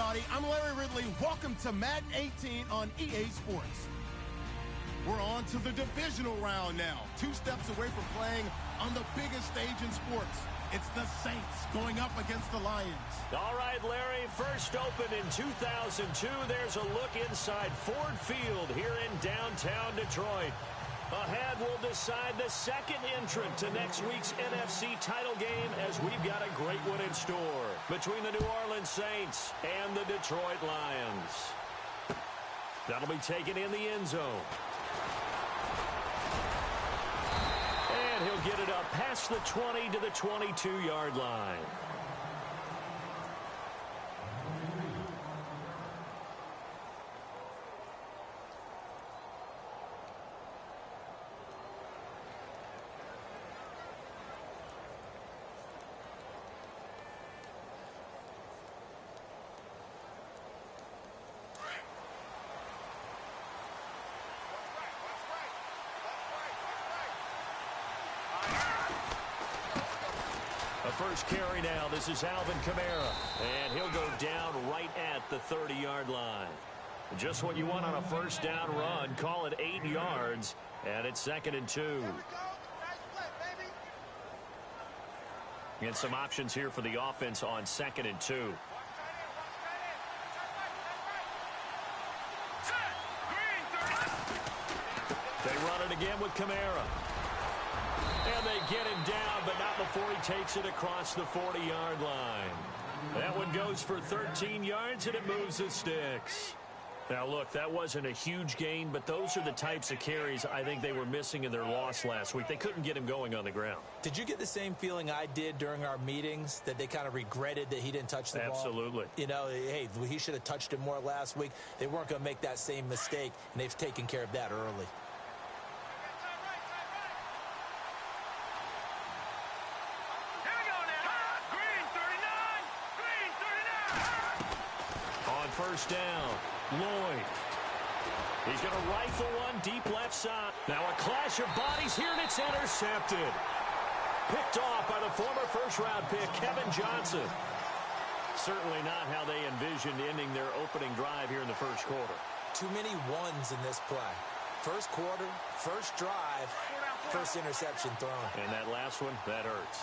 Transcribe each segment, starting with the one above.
everybody. I'm Larry Ridley. Welcome to Madden 18 on EA Sports. We're on to the divisional round now. 2 steps away from playing on the biggest stage in sports. It's the Saints going up against the Lions. All right, Larry, first opened in 2002. There's a look inside Ford Field here in downtown Detroit. Ahead, we'll decide the second entrant to next week's NFC title game as we've got a great one in store between the New Orleans Saints and the Detroit Lions. That'll be taken in the end zone. And he'll get it up past the 20 to the 22-yard line. First carry now. This is Alvin Kamara. And he'll go down right at the 30-yard line. Just what you want on a first down run. Call it 8 yards. And it's 2nd and 2. And some options here for the offense on 2nd and 2. They run it again with Kamara. And they get him down, but not before he takes it across the 40-yard line. That one goes for 13 yards, and it moves the sticks. Now, look, that wasn't a huge gain, but those are the types of carries I think they were missing in their loss last week. They couldn't get him going on the ground. Did you get the same feeling I did during our meetings, that they kind of regretted that he didn't touch the ball? Absolutely. You know, hey, he should have touched it more last week. They weren't going to make that same mistake, and they've taken care of that early. First down, Lloyd. He's going to rifle one deep left side. Now a clash of bodies here, and it's intercepted. Picked off by the former first-round pick, Kevin Johnson. Certainly not how they envisioned ending their opening drive here in the first quarter. Too many ones in this play. First quarter, first drive, first interception thrown. And that last one, that hurts.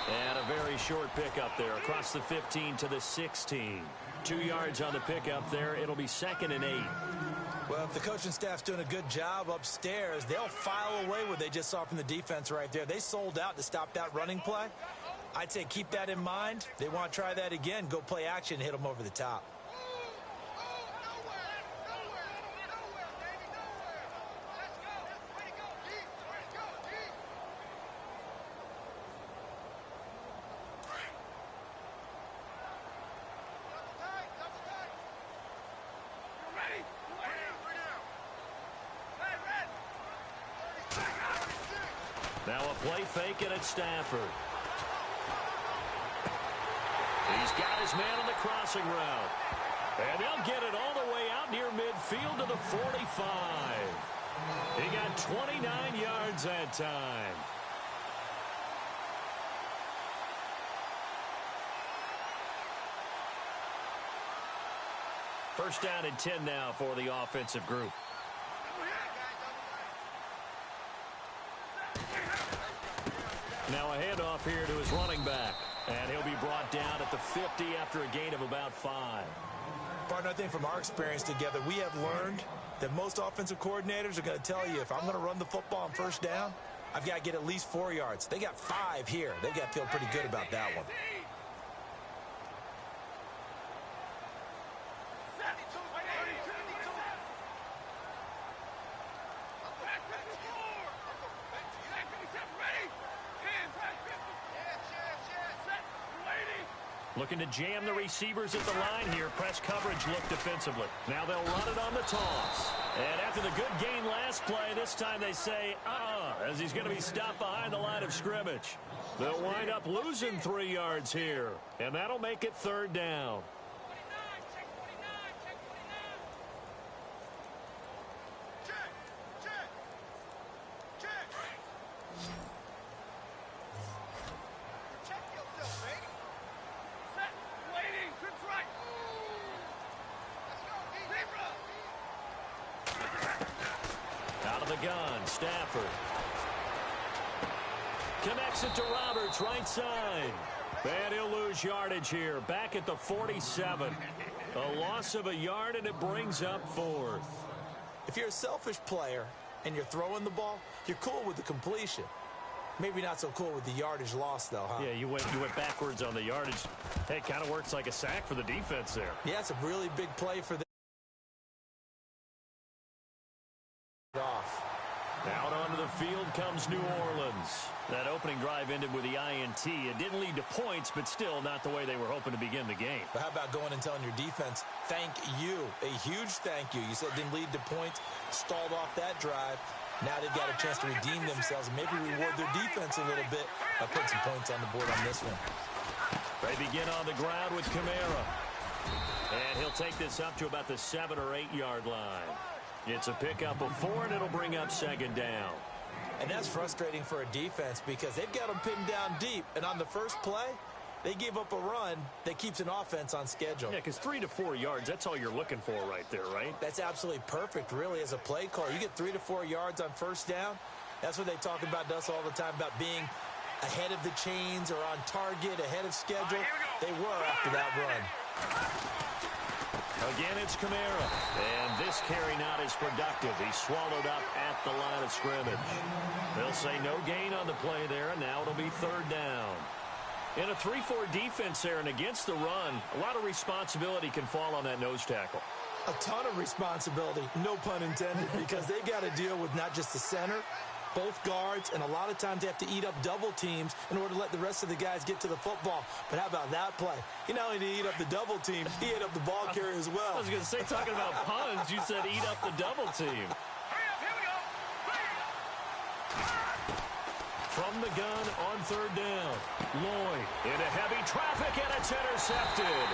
And a very short pickup there across the 15 to the 16. 2 yards on the pickup there. It'll be 2nd and 8. Well, if the coaching staff's doing a good job upstairs, they'll file away what they just saw from the defense right there. They sold out to stop that running play. I'd say keep that in mind. They want to try that again. Go play action, hit them over the top. Now a play fake, and it's Stafford. He's got his man on the crossing route. And they'll get it all the way out near midfield to the 45. He got 29 yards that time. First down and 10 now for the offensive group. Now a handoff here to his running back. And he'll be brought down at the 50 after a gain of about 5. Partner, I think from our experience together, we have learned that most offensive coordinators are going to tell you, if I'm going to run the football on first down, I've got to get at least 4 yards. They got 5 here. They've got to feel pretty good about that one. Looking to jam the receivers at the line here. Press coverage look defensively. Now they'll run it on the toss. And after the good gain last play, this time they say, as he's going to be stopped behind the line of scrimmage. They'll wind up losing 3 yards here. And that'll make it 3rd down. the gun, Stafford. Connects it to Roberts, right side. And he'll lose yardage here, back at the 47. A loss of a yard, and it brings up 4th. If you're a selfish player and you're throwing the ball, you're cool with the completion. Maybe not so cool with the yardage loss, though, huh? Yeah, you went backwards on the yardage. Hey, it kind of works like a sack for the defense there. Yeah, it's a really big play for them. Out onto the field comes New Orleans. That opening drive ended with the INT. It didn't lead to points, but still not the way they were hoping to begin the game. But how about going and telling your defense, thank you, a huge thank you. You said it didn't lead to points, stalled off that drive. Now they've got a chance to redeem themselves and maybe reward their defense a little bit by putting some points on the board on this one. They begin on the ground with Kamara. And he'll take this up to about the 7 or 8 yard line. It's a pickup of 4, and it'll bring up 2nd down. And that's frustrating for a defense because they've got them pinned down deep. And on the first play, they give up a run that keeps an offense on schedule. Yeah, because 3 to 4 yards, that's all you're looking for right there, right? That's absolutely perfect, really, as a play call. You get 3 to 4 yards on first down. That's what they talk about to us all the time, about being ahead of the chains or on target, ahead of schedule. They were after that run. Again, it's Kamara. And this carry not as productive. He's swallowed up at the line of scrimmage. They'll say no gain on the play there, and now it'll be 3rd down. In a 3-4 defense there and against the run, a lot of responsibility can fall on that nose tackle. A ton of responsibility, no pun intended, because they've got to deal with not just the center, both guards, and a lot of times they have to eat up double teams in order to let the rest of the guys get to the football. But how about that play? He not only did he eat up the double team, he ate up the ball carrier as well. I was going to say, talking about puns, you said eat up the double team. From the gun on 3rd down. Lloyd into heavy traffic, and it's intercepted.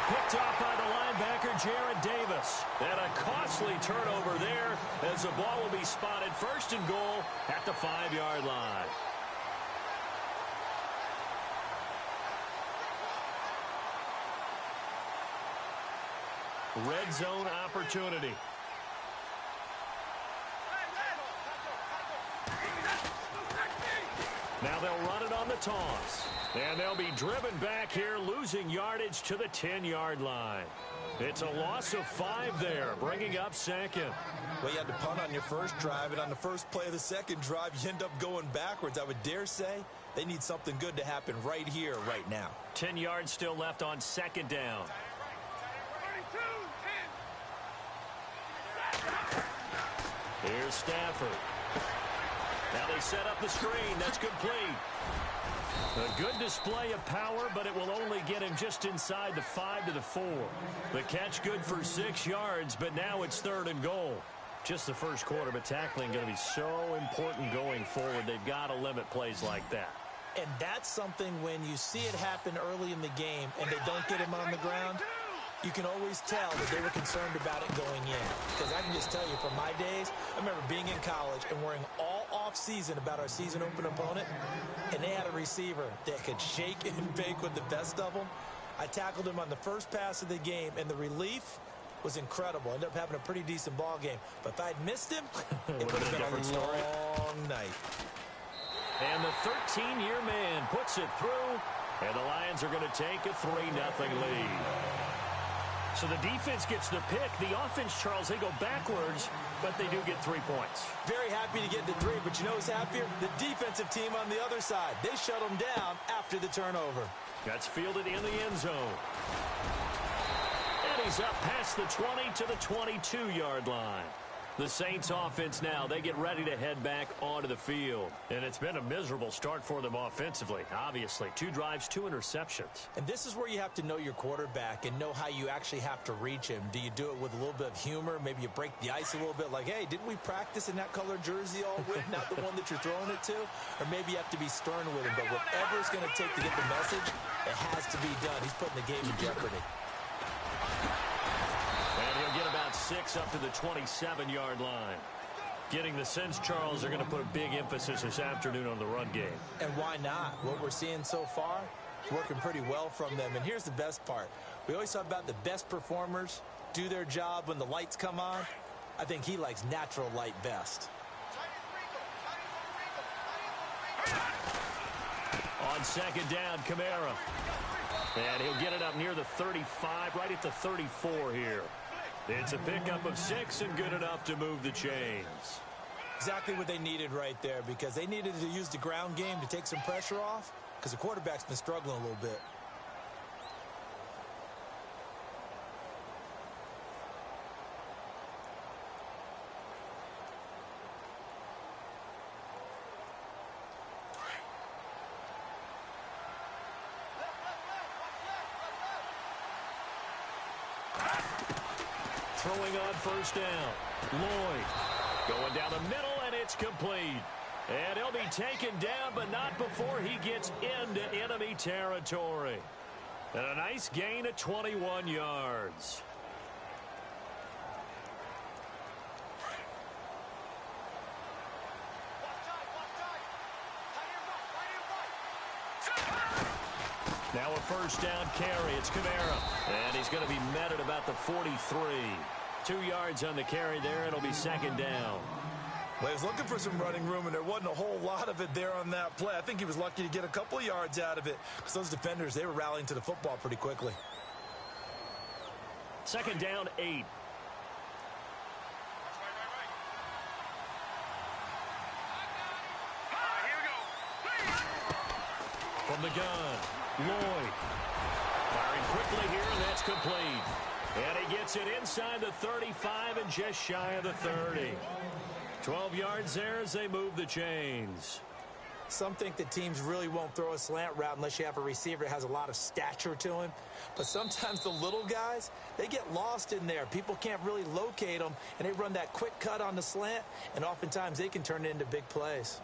Picked off by the linebacker, Jared Davis. And a costly turnover there as the ball will be spotted 1st and goal at the 5-yard line. Red zone opportunity. Now they'll run it on the toss. And they'll be driven back here, losing yardage to the 10-yard line. It's a loss of 5 there, bringing up 2nd. Well, you had to punt on your first drive, and on the first play of the second drive, you end up going backwards. I would dare say they need something good to happen right here, right now. 10 yards still left on 2nd down. Here's Stafford. Now they set up the screen. That's complete. A good display of power, but it will only get him just inside the 5 to the 4. The catch good for 6 yards, but now it's 3rd and goal. Just the first quarter, but tackling going to be so important going forward. They've got to limit plays like that. And that's something when you see it happen early in the game and they don't get him on the ground, you can always tell that they were concerned about it going in. Because I can just tell you from my days, I remember being in college and worrying all off-season about our season open opponent, and they had a receiver that could shake and bake with the best of them. I tackled him on the first pass of the game, and the relief was incredible. Ended up having a pretty decent ball game. But if I'd missed him, it would have been a long night. And the 13-year man puts it through, and the Lions are going to take a 3-0 lead. So the defense gets the pick. The offense, Charles, they go backwards, but they do get 3 points. Very happy to get the 3, but you know who's happier? The defensive team on the other side. They shut them down after the turnover. That's fielded in the end zone. And he's up past the 20 to the 22-yard line. The Saints offense now, they get ready to head back onto the field. And it's been a miserable start for them offensively, obviously. 2 drives, 2 interceptions. And this is where you have to know your quarterback and know how you actually have to reach him. Do you do it with a little bit of humor? Maybe you break the ice a little bit like, hey, didn't we practice in that color jersey all week? Not the one that you're throwing it to? Or maybe you have to be stern with him. But whatever it's going to take to get the message, it has to be done. He's putting the game in jeopardy. And he'll get about 6 up to the 27-yard line. Getting the sense, Charles, they're going to put a big emphasis this afternoon on the run game. And why not? What we're seeing so far is working pretty well from them. And here's the best part. We always talk about the best performers do their job when the lights come on. I think he likes natural light best. On second down, Kamara. And he'll get it up near the 35, right at the 34 here. It's a pickup of 6 and good enough to move the chains. Exactly what they needed right there, because they needed to use the ground game to take some pressure off, because the quarterback's been struggling a little bit. Throwing on first down. Lloyd going down the middle, and it's complete. And he'll be taken down, but not before he gets into enemy territory. And a nice gain of 21 yards. Now a first down carry. It's Kamara. And he's going to be met at about the 43. 2 yards on the carry there. It'll be second down. Well, he was looking for some running room, and there wasn't a whole lot of it there on that play. I think he was lucky to get a couple of yards out of it, because those defenders, they were rallying to the football pretty quickly. Second down, 8. From the gun, Lloyd. Firing quickly here, and that's complete. And he gets it inside the 35 and just shy of the 30. 12 yards there as they move the chains. Some think that teams really won't throw a slant route unless you have a receiver that has a lot of stature to him. But sometimes the little guys, they get lost in there. People can't really locate them, and they run that quick cut on the slant, and oftentimes they can turn it into big plays.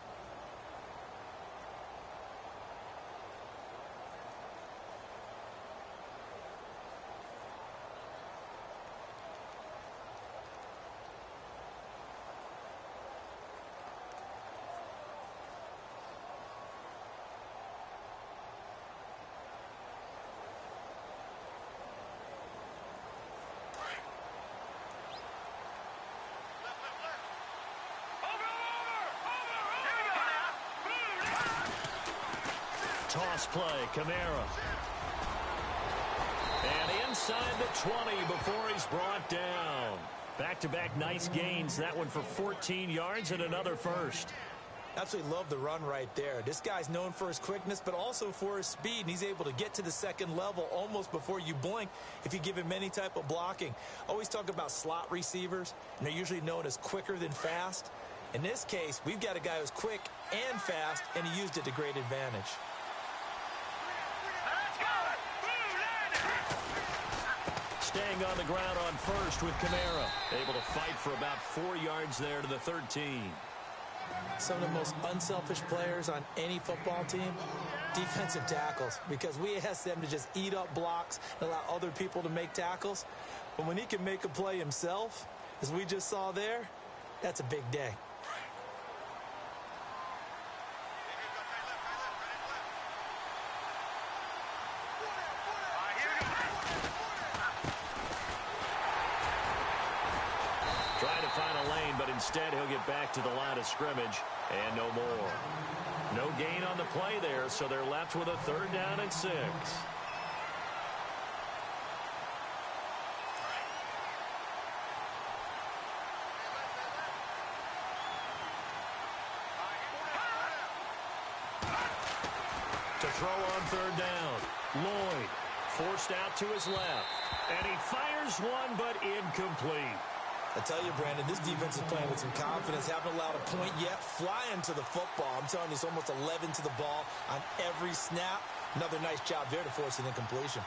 Toss play, Kamara. And inside the 20 before he's brought down. Back-to-back nice gains. That one for 14 yards and another first. Absolutely love the run right there. This guy's known for his quickness, but also for his speed, and he's able to get to the second level almost before you blink if you give him any type of blocking. Always talk about slot receivers, and they're usually known as quicker than fast. In this case, we've got a guy who's quick and fast, and he used it to great advantage. Staying on the ground on first with Kamara. Able to fight for about 4 yards there to the 13. Some of the most unselfish players on any football team, defensive tackles, because we ask them to just eat up blocks and allow other people to make tackles. But when he can make a play himself, as we just saw there, that's a big day. But instead he'll get back to the line of scrimmage and no more. No gain on the play there, so they're left with a third down and 6. To throw on third down, Lloyd forced out to his left, and he fires one but incomplete. I tell you, Brandon, this defense is playing with some confidence. Haven't allowed a point yet. Flying to the football. I'm telling you, it's almost 11 to the ball on every snap. Another nice job there to force an incompletion.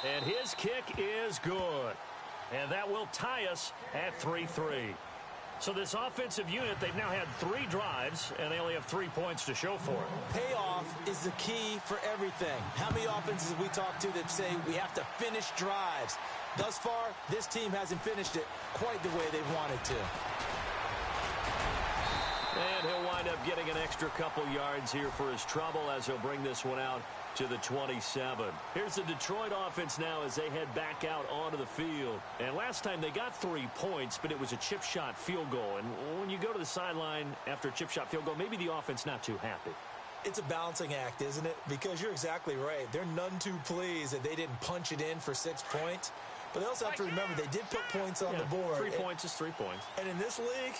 And his kick is good. And that will tie us at 3-3. So this offensive unit, they've now had 3 drives, and they only have 3 points to show for it. Payoff is the key for everything. How many offenses have we talked to that say we have to finish drives? Thus far, this team hasn't finished it quite the way they wanted to. And he'll wind up getting an extra couple yards here for his trouble as he'll bring this one out to the 27. Here's the Detroit offense now as they head back out onto the field. And last time they got 3 points, but it was a chip shot field goal. And when you go to the sideline after a chip shot field goal, maybe the offense not too happy. It's a balancing act, isn't it? Because you're exactly right. They're none too pleased that they didn't punch it in for 6 points. But they also have to remember they did put points on the board. 3 points is 3 points. And in this league,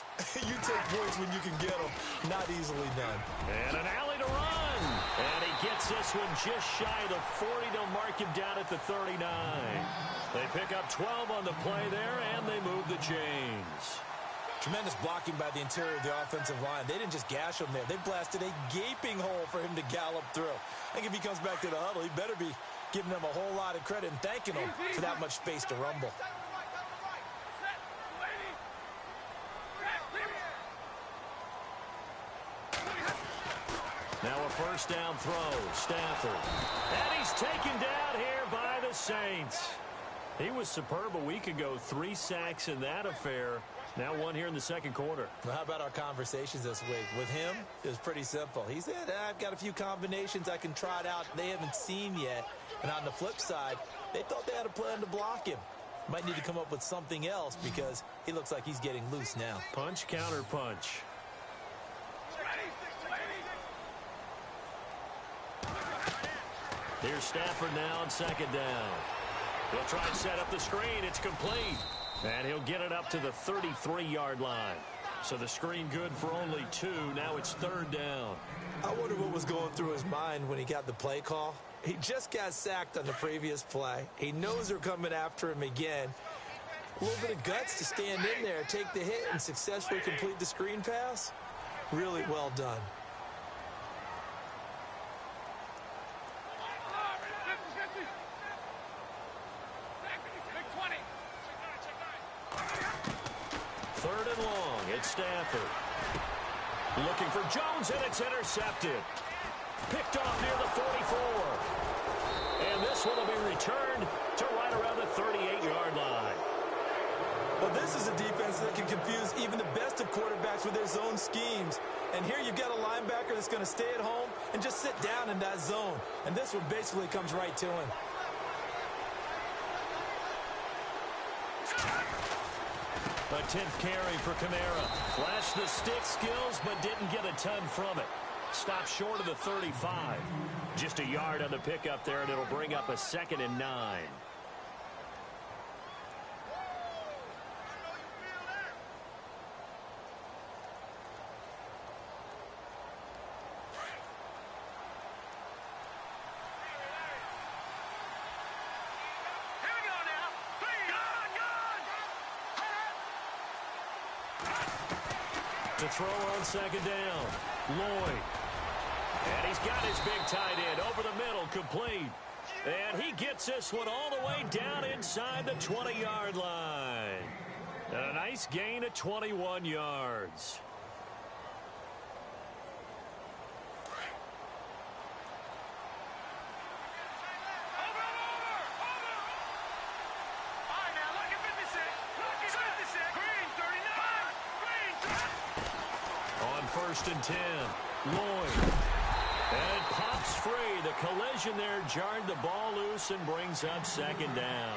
you take points when you can get them. Not easily done. And an alley to run. And he gets this one just shy of the 40. They'll mark him down at the 39. They pick up 12 on the play there, and they move the chains. Tremendous blocking by the interior of the offensive line. They didn't just gash him there. They blasted a gaping hole for him to gallop through. I think if he comes back to the huddle, he better be giving them a whole lot of credit and thanking them for that much space to rumble. Now a first down throw. Stafford. And he's taken down here by the Saints. He was superb a week ago. 3 sacks in that affair. Now 1 here in the second quarter. Well, how about our conversations this week? With him, it was pretty simple. He said, I've got a few combinations I can try it out they haven't seen yet. And on the flip side, they thought they had a plan to block him. Might need to come up with something else because he looks like he's getting loose now. Punch, counter punch. Here's Stafford now on second down. He'll try and set up the screen. It's complete. And he'll get it up to the 33-yard line. So the screen good for only 2. Now it's third down. I wonder what was going through his mind when he got the play call. He just got sacked on the previous play. He knows they're coming after him again. A little bit of guts to stand in there, take the hit, and successfully complete the screen pass. Really well done. Third and long. It's Stafford. Looking for Jones, and it's intercepted. Picked off near the 44. And this one will be returned to right around the 38-yard line. Well, this is a defense that can confuse even the best of quarterbacks with their zone schemes. And here you've got a linebacker that's going to stay at home and just sit down in that zone. And this one basically comes right to him. A 10th carry for Kamara. Flashed the stick skills, but didn't get a ton from it. Stopped short of the 35. Just a yard on the pickup there, and it'll bring up a 2nd and 9. To throw on second down. Lloyd. And he's got his big tight end over the middle, complete. And he gets this one all the way down inside the 20-yard line. And a nice gain of 21 yards. First and 10. Lloyd. And it pops free. The collision there jarred the ball loose and brings up second down.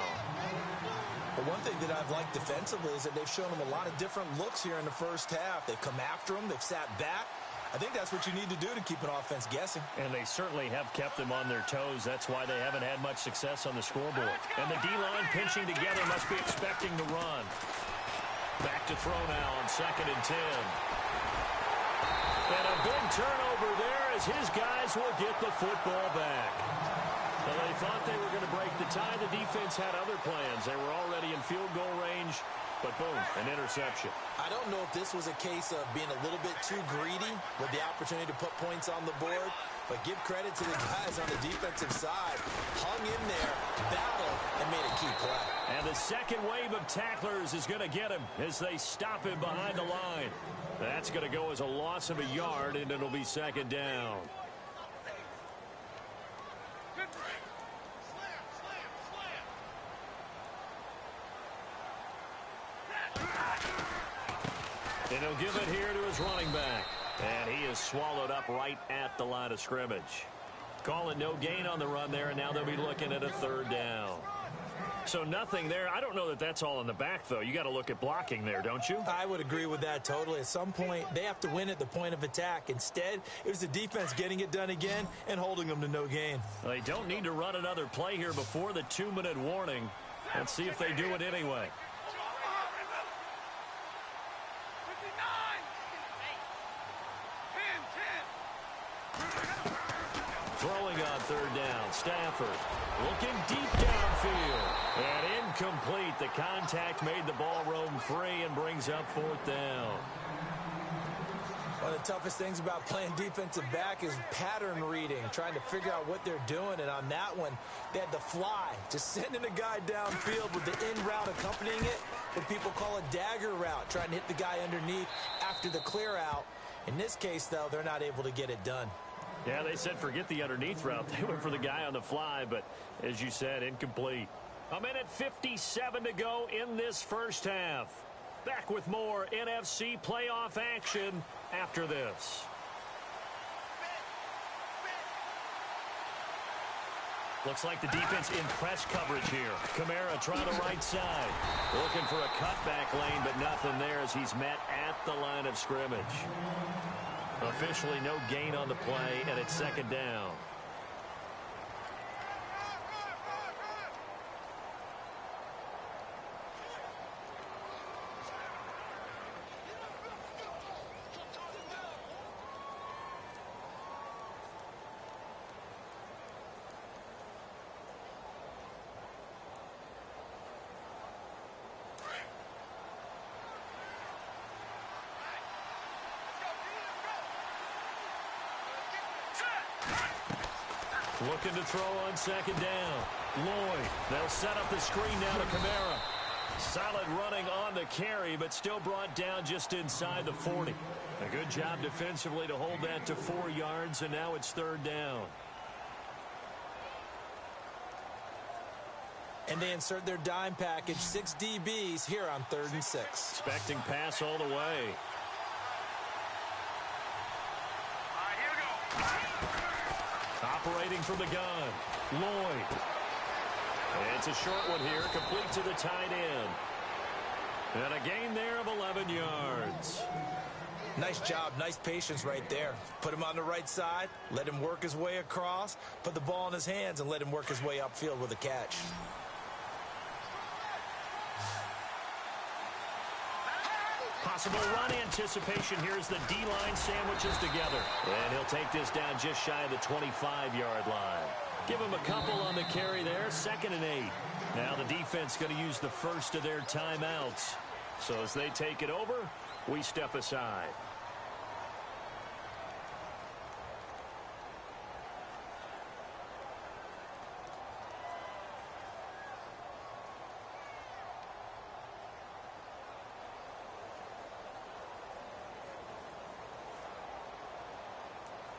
But one thing that I've liked defensively is that they've shown them a lot of different looks here in the first half. They've come after them. They've sat back. I think that's what you need to do to keep an offense guessing. And they certainly have kept them on their toes. That's why they haven't had much success on the scoreboard. And the D-line pinching together must be expecting the run. Back to throw now on second and 10. And a big turnover there as his guys will get the football back. Well, they thought they were going to break the tie. The defense had other plans. They were already in field goal range, but boom, an interception. I don't know if this was a case of being a little bit too greedy with the opportunity to put points on the board, but give credit to the guys on the defensive side. Hung in there, battled, and made a key play. And the second wave of tacklers is going to get him as they stop him behind the line. That's going to go as a loss of a yard, and it'll be second down. And he'll give it here to his running back. And he is swallowed up right at the line of scrimmage. Call it no gain on the run there, and now they'll be looking at a third down. So nothing there. I don't know that that's all in the back, though. You got to look at blocking there, don't you? I would agree with that totally. At some point, they have to win at the point of attack. Instead, it was the defense getting it done again and holding them to no gain. They don't need to run another play here before the 2-minute warning. Let's see if they do it anyway. Throwing on third down, Stafford looking deep downfield. And incomplete. The contact made the ball roam free and brings up fourth down. One of the toughest things about playing defensive back is pattern reading, trying to figure out what they're doing. And on that one, they had to fly, just sending a guy downfield with the in route accompanying it, what people call a dagger route, trying to hit the guy underneath after the clear out. In this case, though, they're not able to get it done. Yeah, they said forget the underneath route. They went for the guy on the fly, but as you said, incomplete. 1:57 to go in this first half. Back with more NFC playoff action after this. Looks like the defense in press coverage here. Kamara trying the right side. Looking for a cutback lane, but nothing there as he's met at the line of scrimmage. Officially no gain on the play, and it's second down. Looking to throw on second down. Lloyd, they'll set up the screen now to Kamara. Solid running on the carry, but still brought down just inside the 40. A good job defensively to hold that to 4 yards, and now it's third down. And they insert their dime package, 6 DBs here on 3rd and 6. Expecting pass all the way. Operating from the gun, Lloyd. It's a short one here, complete to the tight end. And a gain there of 11 yards. Nice job, nice patience right there. Put him on the right side, let him work his way across, put the ball in his hands, and let him work his way upfield with a catch. Possible run anticipation here as the D-line sandwiches together. And he'll take this down just shy of the 25-yard line. Give him a couple on the carry there, 2nd and 8. Now the defense going to use the first of their timeouts. So as they take it over, we step aside.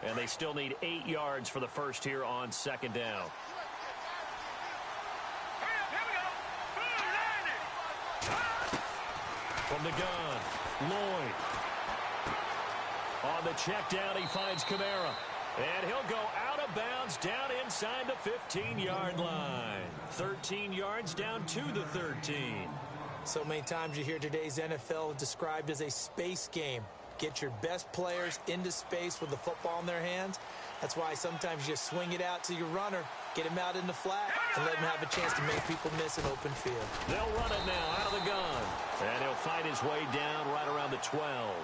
And they still need 8 yards for the first here on second down. From the gun, Lloyd. On the check down, he finds Kamara. And he'll go out of bounds down inside the 15-yard line. 13 yards down to the 13. So many times you hear today's NFL described as a space game. Get your best players into space with the football in their hands. That's why sometimes you just swing it out to your runner, get him out in the flat, and let him have a chance to make people miss an open field. They'll run it now out of the gun. And he'll fight his way down right around the 12.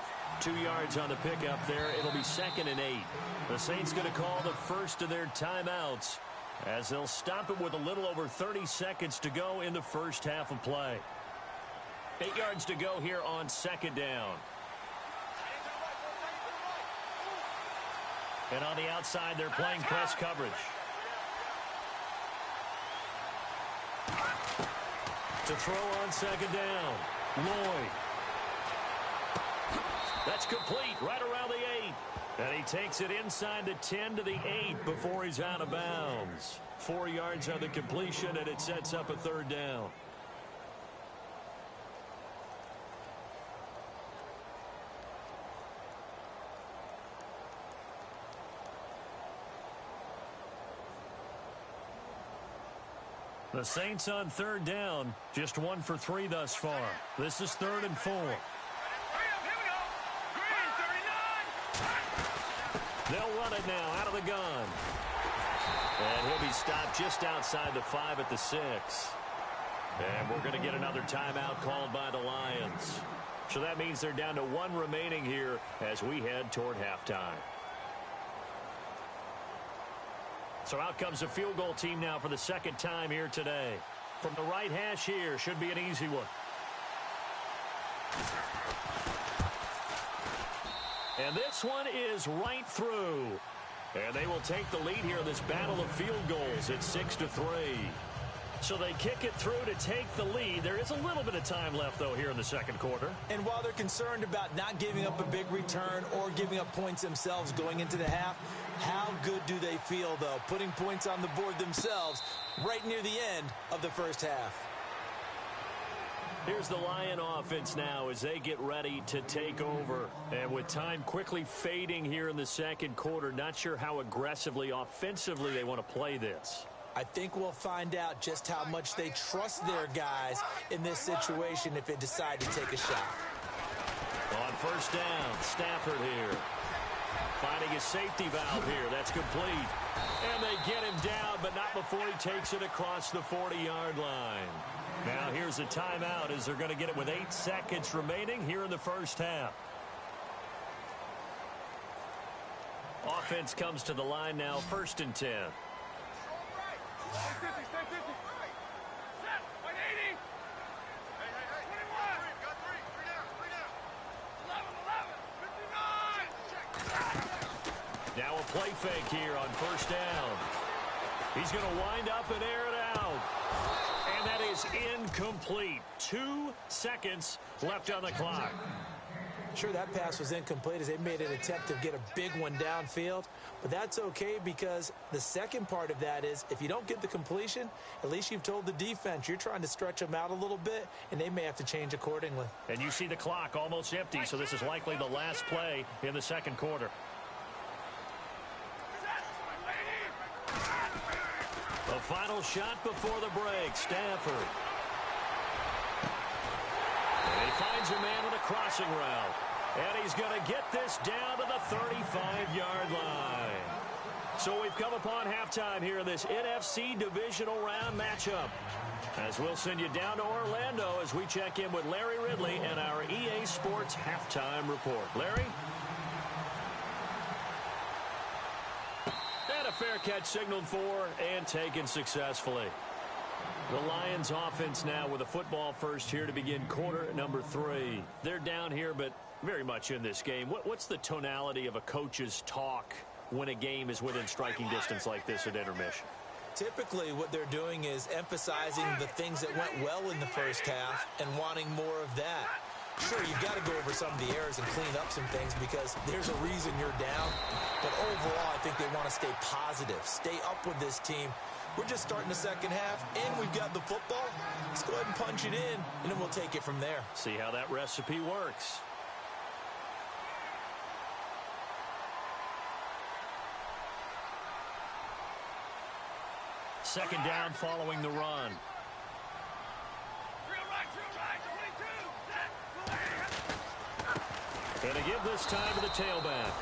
2 yards on the pickup there. It'll be 2nd and 8. The Saints going to call the first of their timeouts as they'll stop it with a little over 30 seconds to go in the first half of play. 8 yards to go here on second down. And on the outside, they're playing press coverage. To throw on second down, Lloyd. That's complete right around the 8. And he takes it inside the 10 to the 8 before he's out of bounds. 4 yards on the completion, and it sets up a third down. The Saints on third down, just 1 for 3 thus far. This is 3rd and 4. They'll run it now out of the gun. And he'll be stopped just outside the 5 at the 6. And we're going to get another timeout called by the Lions. So that means they're down to 1 remaining here as we head toward halftime. So out comes the field goal team now for the 2nd time here today. From the right hash here, should be an easy one. And this one is right through. And they will take the lead here in this battle of field goals at 6-3. So they kick it through to take the lead. There is a little bit of time left, though, here in the 2nd quarter. And while they're concerned about not giving up a big return or giving up points themselves going into the half, how good do they feel, though, putting points on the board themselves right near the end of the first half? Here's the Lion offense now as they get ready to take over. And with time quickly fading here in the 2nd quarter, not sure how aggressively, offensively they want to play this. I think we'll find out just how much they trust their guys in this situation if they decide to take a shot. On 1st down, Stafford here. Finding his safety valve here. That's complete. And they get him down, but not before he takes it across the 40-yard line. Now here's a timeout as they're going to get it with 8 seconds remaining here in the first half. Offense comes to the line now, 1st and 10. Now a play fake here on 1st down. He's going to wind up and air it out. And that is incomplete. 2 seconds left on the clock. Sure, that pass was incomplete as they made an attempt to get a big one downfield. But that's okay because the second part of that is if you don't get the completion, at least you've told the defense you're trying to stretch them out a little bit, and they may have to change accordingly. And you see the clock almost empty, so this is likely the last play in the 2nd quarter. The final shot before the break, Stafford. And he finds a man with a crossing route. And he's going to get this down to the 35-yard line. So we've come upon halftime here in this NFC divisional round matchup. As we'll send you down to Orlando as we check in with Larry Ridley and our EA Sports halftime report. Larry? And a fair catch signaled for and taken successfully. The Lions offense now with a football first here to begin quarter number 3. They're down here, but very much in this game. What's the tonality of a coach's talk when a game is within striking distance like this at intermission? Typically, what they're doing is emphasizing the things that went well in the first half and wanting more of that. Sure, you've got to go over some of the errors and clean up some things because there's a reason you're down. But overall, I think they want to stay positive, stay up with this team. We're just starting the second half, and we've got the football. Let's go ahead and punch it in, and then we'll take it from there. See how that recipe works. Second down following the run. And to give this time to the tailback.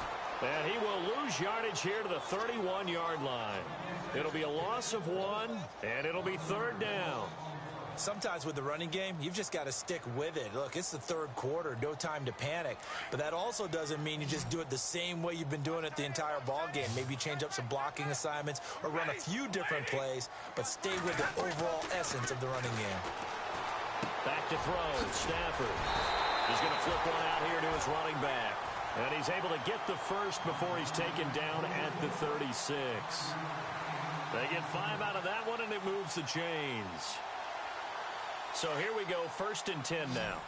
And he will lose yardage here to the 31-yard line. It'll be a loss of 1, and it'll be 3rd down. Sometimes with the running game, you've just got to stick with it. Look, it's the 3rd quarter, no time to panic. But that also doesn't mean you just do it the same way you've been doing it the entire ball game. Maybe change up some blocking assignments or run a few different plays, but stay with the overall essence of the running game. Back to throw, Stafford. He's going to flip one out here to his running back. And he's able to get the first before he's taken down at the 36. They get 5 out of that one, and it moves the chains. So here we go, 1st and 10 now.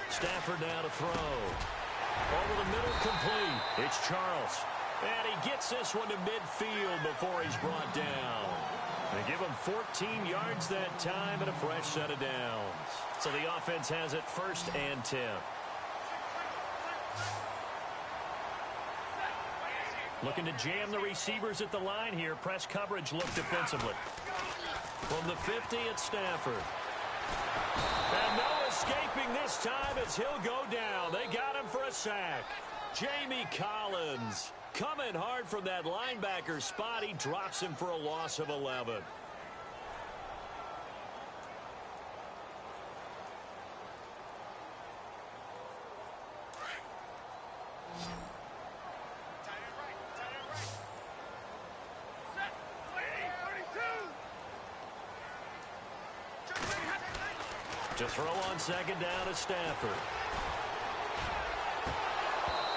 Stafford now to throw. Over the middle, complete. It's Charles. And he gets this one to midfield before he's brought down. They give him 14 yards that time and a fresh set of downs. So the offense has it 1st and 10. Looking to jam the receivers at the line here. Press coverage look defensively. From the 50, it's Stafford. And no escaping this time as he'll go down. They got him for a sack. Jamie Collins coming hard from that linebacker spot. He drops him for a loss of 11. To throw on second down is Stafford.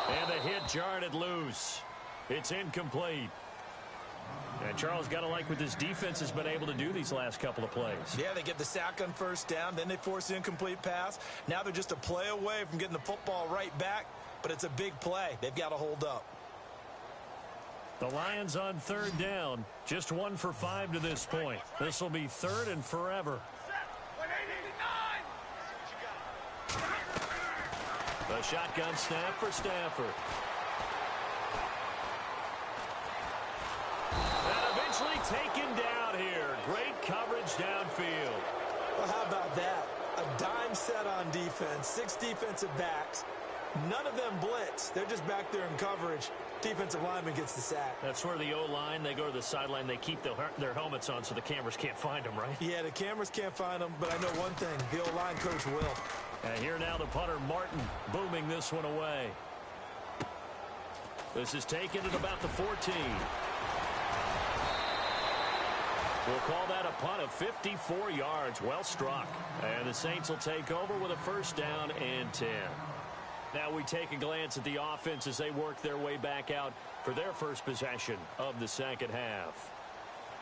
And the hit jarred it loose. It's incomplete. And Charles, got to like what this defense has been able to do these last couple of plays. Yeah, they get the sack on first down, then they force the incomplete pass. Now they're just a play away from getting the football right back, but it's a big play. They've got to hold up. The Lions on third down, just 1 for 5 to this point. This will be third and forever. The shotgun snap for Stafford. And eventually taken down here. Great coverage downfield. Well, how about that? A dime set on defense, 6 defensive backs. None of them blitz. They're just back there in coverage. Defensive lineman gets the sack. That's where the O-line, they go to the sideline, they keep their helmets on so the cameras can't find them, right? Yeah, the cameras can't find them, but I know one thing. The O-line coach will. And here now the punter, Martin, booming this one away. This is taken at about the 14. We'll call that a punt of 54 yards. Well struck. And the Saints will take over with a first down and 10. Now we take a glance at the offense as they work their way back out for their first possession of the second half.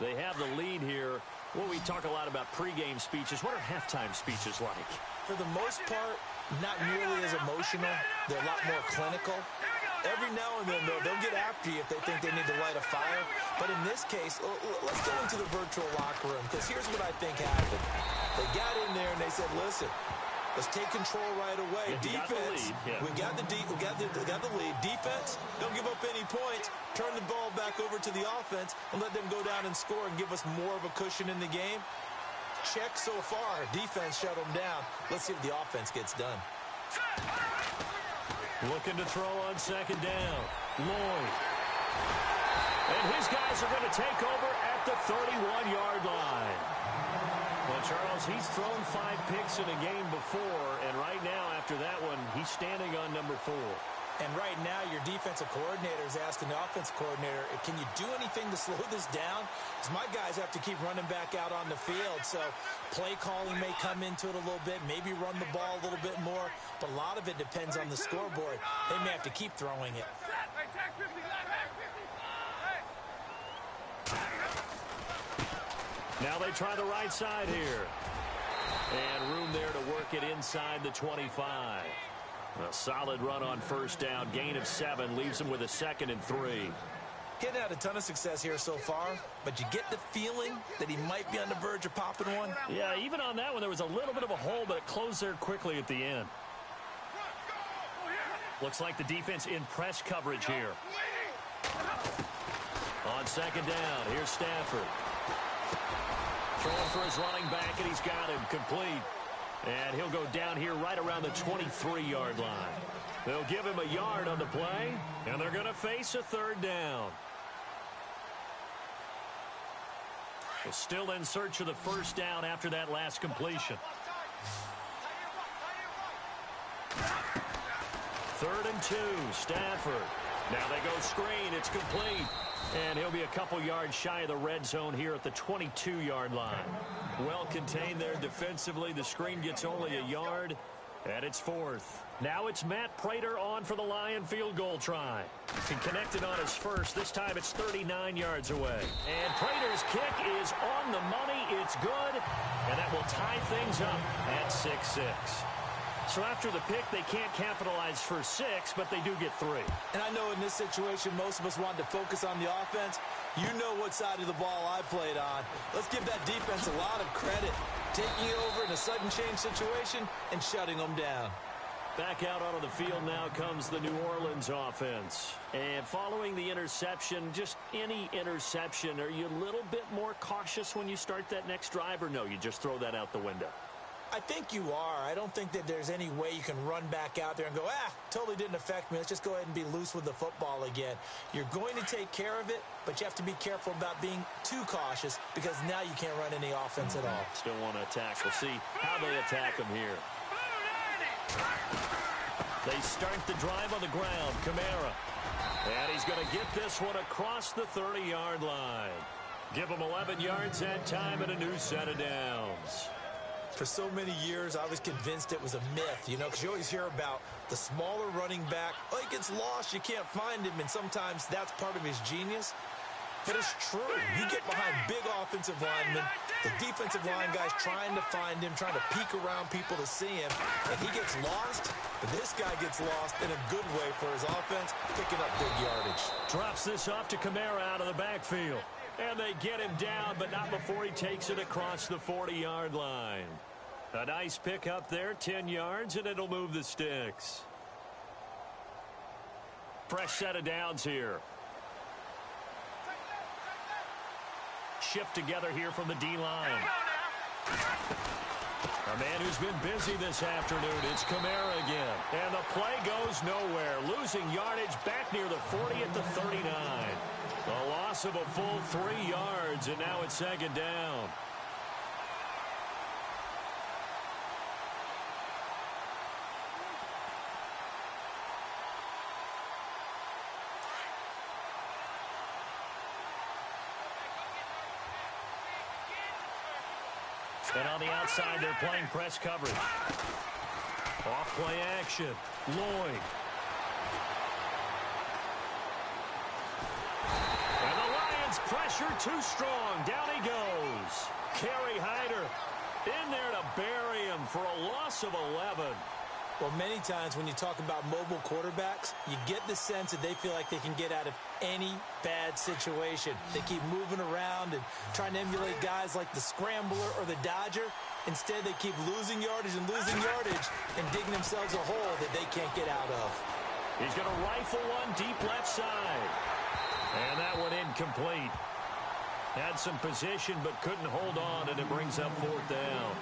They have the lead here. Well, we talk a lot about pregame speeches. What are halftime speeches like? For the most part, not nearly as emotional. They're a lot more clinical. Every now and then, though, they'll get after you if they think they need to light a fire. But in this case, let's go into the virtual locker room, because here's what I think happened. They got in there and they said, listen, let's take control right away. Yeah, defense, we got the lead. Defense, don't give up any points. Turn the ball back over to the offense and let them go down and score and give us more of a cushion in the game. Check so far. Defense shut them down. Let's see if the offense gets done. Looking to throw on second down. Lloyd. And his guys are going to take over at the 31-yard line. Well, Charles, he's thrown 5 picks in a game before, and right now, after that one, he's standing on number 4. And right now, your defensive coordinator is asking the offensive coordinator, can you do anything to slow this down? Because my guys have to keep running back out on the field. So play calling may come into it a little bit, maybe run the ball a little bit more. But a lot of it depends on the scoreboard. They may have to keep throwing it. Now they try the right side here. And room there to work it inside the 25. A solid run on first down. Gain of 7 leaves him with a 2nd and 3. Getting had a ton of success here so far, but you get the feeling that he might be on the verge of popping one. Yeah, even on that one, there was a little bit of a hole, but it closed there quickly at the end. Looks like the defense in press coverage here. On second down, here's Stafford. Throwing for his running back, and he's got him complete. And he'll go down here right around the 23-yard line. They'll give him a yard on the play, and they're going to face a third down. Well, still in search of the first down after that last completion. 3rd and 2, Stafford. Now they go screen. It's complete. And he'll be a couple yards shy of the red zone here at the 22-yard line. Well contained there defensively. The screen gets only a yard, and it's 4th. Now it's Matt Prater on for the Lion field goal try. He connected on his first. This time it's 39 yards away. And Prater's kick is on the money. It's good, and that will tie things up at 6-6. So after the pick, they can't capitalize for 6, but they do get 3. And I know in this situation, most of us want to focus on the offense. You know what side of the ball I played on. Let's give that defense a lot of credit. Taking it over in a sudden change situation and shutting them down. Back out onto the field now comes the New Orleans offense. And following the interception, just any interception, are you a little bit more cautious when you start that next drive, or no, you just throw that out the window? I think you are. I don't think that there's any way you can run back out there and go, totally didn't affect me. Let's just go ahead and be loose with the football again. You're going to take care of it, but you have to be careful about being too cautious because now you can't run any offense at all. Still want to attack. We'll see how they attack them here. They start the drive on the ground. Kamara. And he's going to get this one across the 30-yard line. Give him 11 yards that time and a new set of downs. For so many years, I was convinced it was a myth, because you always hear about the smaller running back. Oh, he gets lost, you can't find him, and sometimes that's part of his genius. But it's true. You get behind big offensive linemen, the defensive line guys trying to find him, trying to peek around people to see him, and he gets lost, but this guy gets lost in a good way for his offense, picking up big yardage. Drops this off to Kamara out of the backfield. And they get him down, but not before he takes it across the 40-yard line. A nice pick up there, 10 yards, and it'll move the sticks. Fresh set of downs here. Shift together here from the D-line. A man who's been busy this afternoon, it's Kamara again. And the play goes nowhere. Losing yardage back near the 40 at the 39. A loss of a full 3 yards, and now it's second down. And on the outside, they're playing press coverage. Off-play action. Lloyd. And the Lions pressure too strong. Down he goes. Kerry Hyder in there to bury him for a loss of 11. Well, many times when you talk about mobile quarterbacks, you get the sense that they feel like they can get out of any bad situation. They keep moving around and trying to emulate guys like the Scrambler or the Dodger. Instead, they keep losing yardage and digging themselves a hole that they can't get out of. He's going to rifle one deep left side. And that one incomplete. Had some position but couldn't hold on, and it brings up fourth down.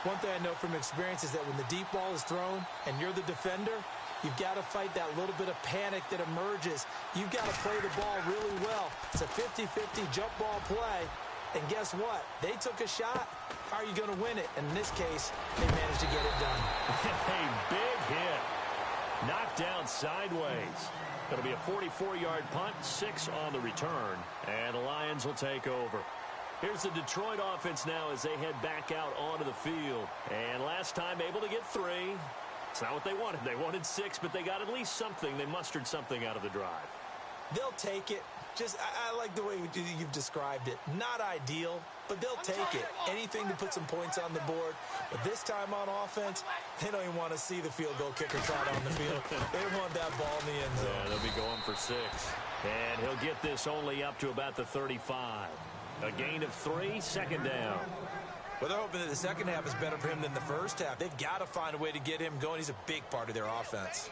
One thing I know from experience is that when the deep ball is thrown and you're the defender, you've got to fight that little bit of panic that emerges. You've got to play the ball really well. It's a 50-50 jump ball play. And guess what? They took a shot. How are you going to win it? And in this case, they managed to get it done. A big hit. Knocked down sideways. Going to be a 44-yard punt, 6 on the return. And the Lions will take over. Here's the Detroit offense now as they head back out onto the field. And last time able to get 3. It's not what they wanted. They wanted 6, but they got at least something. They mustered something out of the drive. They'll take it. I like the way you've described it. Not ideal, but they'll take it. Anything to put some points on the board. But this time on offense, they don't even want to see the field goal kicker trot on the field. They want that ball in the end zone. Yeah, they'll be going for 6. And he'll get this only up to about the 35. A gain of 3, second down. Well, they're hoping that the second half is better for him than the first half. They've got to find a way to get him going. He's a big part of their offense.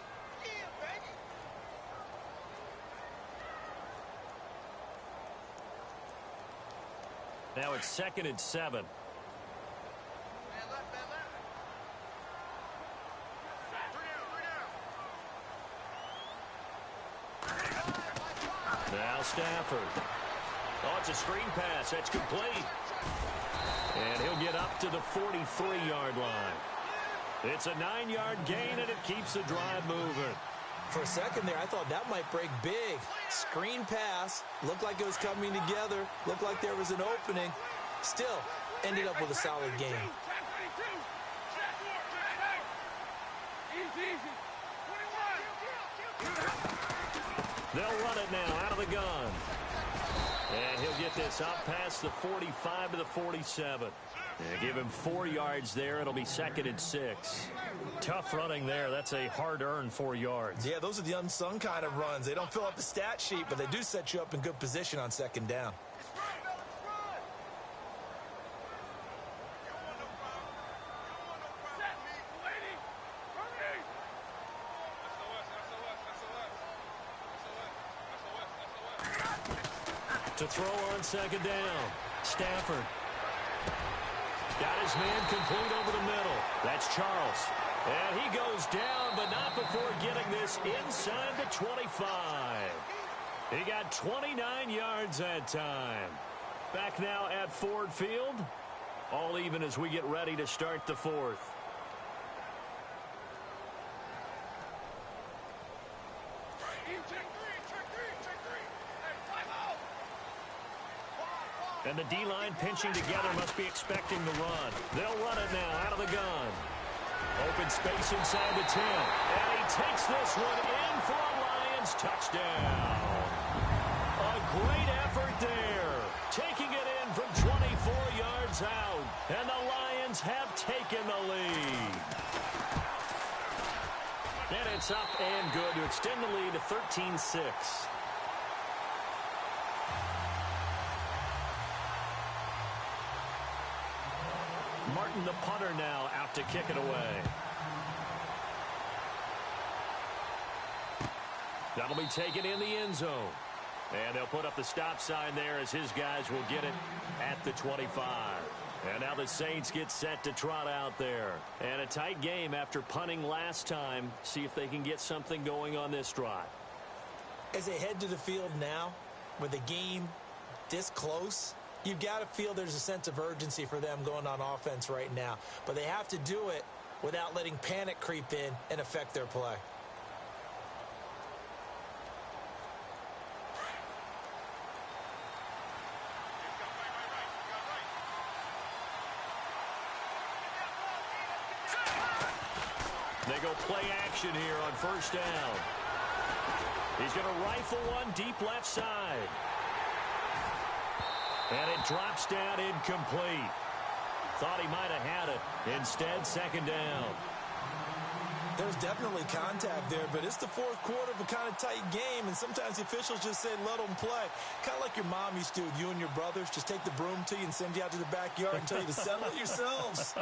Now it's 2nd and 7. Now Stafford. Oh, it's a screen pass. That's complete. And he'll get up to the 43-yard line. It's a 9-yard gain, and it keeps the drive moving. For a second there, I thought that might break big. Screen pass. Looked like it was coming together. Looked like there was an opening. Still, ended up with a solid game. They'll run it now out of the gun. And he'll get this up past the 45 to the 47. Yeah, give him 4 yards there. It'll be 2nd and 6. Tough running there. That's a hard-earned 4 yards. Yeah, those are the unsung kind of runs. They don't fill up the stat sheet, but they do set you up in good position on second down. To throw on second down. Stafford. Got his man complete over the middle. That's Charles. And he goes down, but not before getting this inside the 25. He got 29 yards that time. Back now at Ford Field. All even as we get ready to start the fourth. And the D-line pinching together must be expecting the run. They'll run it now out of the gun. Open space inside the 10. And he takes this one in for a Lions touchdown. A great effort there. Taking it in from 24 yards out. And the Lions have taken the lead. And it's up and good to extend the lead to 13-6. Martin, the punter, now out to kick it away. That'll be taken in the end zone. And they'll put up the stop sign there as his guys will get it at the 25. And now the Saints get set to trot out there. And a tight game after punting last time. See if they can get something going on this drive. As they head to the field now, with the game this close, you've got to feel there's a sense of urgency for them going on offense right now. But they have to do it without letting panic creep in and affect their play. They go play action here on first down. He's going to rifle one deep left side. And it drops down incomplete. Thought he might have had it. Instead, second down. There's definitely contact there, but it's the fourth quarter of a kind of tight game, and sometimes the officials just say, let them play. Kind of like your mom used to do with you and your brothers. Just take the broom to you and send you out to the backyard and tell you to settle it yourselves.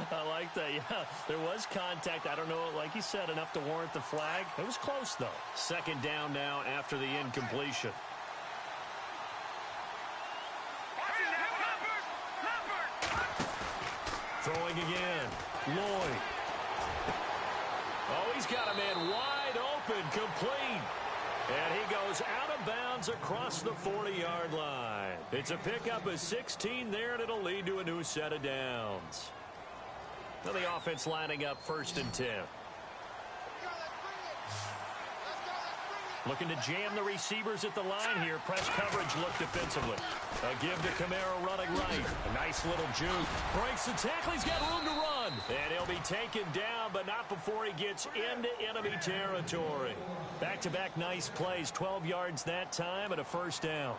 I like that, yeah. There was contact. I don't know, like you said, enough to warrant the flag. It was close, though. Second down now after the incompletion. Throwing again. Lloyd. Oh, he's got a man wide open, complete. And he goes out of bounds across the 40-yard line. It's a pickup of 16 there, and it'll lead to a new set of downs. Now the offense lining up 1st and 10. Looking to jam the receivers at the line here. Press coverage look defensively. A give to Kamara running right. A nice little juke. Breaks the tackle. He's got room to run. And he'll be taken down, but not before he gets into enemy territory. Back-to-back nice plays. 12 yards that time and a first down.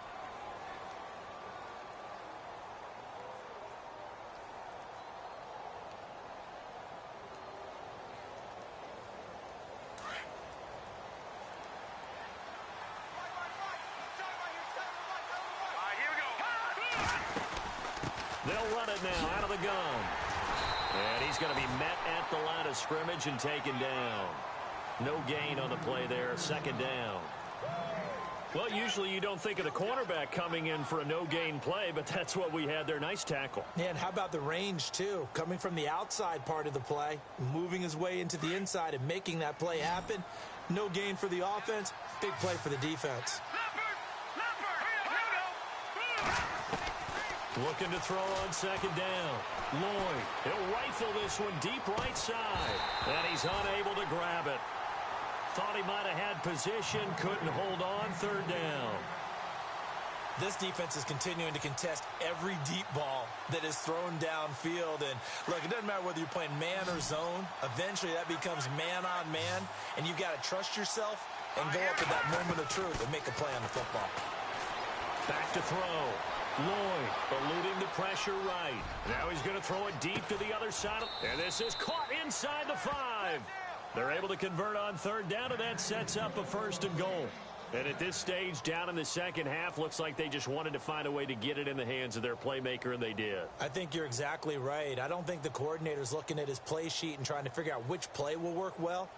They'll run it now out of the gun. And he's going to be met at the line of scrimmage and taken down. No gain on the play there. Second down. Well, usually you don't think of the cornerback coming in for a no-gain play, but that's what we had there. Nice tackle. Yeah, and how about the range, too? Coming from the outside part of the play, moving his way into the inside and making that play happen. No gain for the offense. Big play for the defense. Looking to throw on second down. Lloyd, he'll rifle this one deep right side. And he's unable to grab it. Thought he might have had position, couldn't hold on. Third down. This defense is continuing to contest every deep ball that is thrown downfield. And, look, it doesn't matter whether you're playing man or zone. Eventually, that becomes man-on-man. And you've got to trust yourself and go up at that moment of truth and make a play on the football. Back to throw. Lloyd eluding the pressure right. Now he's going to throw it deep to the other side. And this is caught inside the 5. They're able to convert on third down, and that sets up a 1st and goal. And at this stage, down in the second half, looks like they just wanted to find a way to get it in the hands of their playmaker, and they did. I think you're exactly right. I don't think the coordinator's looking at his play sheet and trying to figure out which play will work well.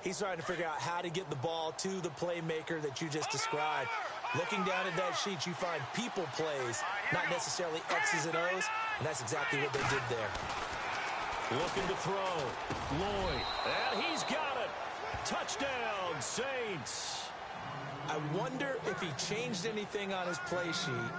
He's trying to figure out how to get the ball to the playmaker that you just described. Looking down at that sheet, you find people plays, not necessarily X's and O's, and that's exactly what they did there. Looking to throw. Lloyd. And he's got it. Touchdown, Saints. I wonder if he changed anything on his play sheet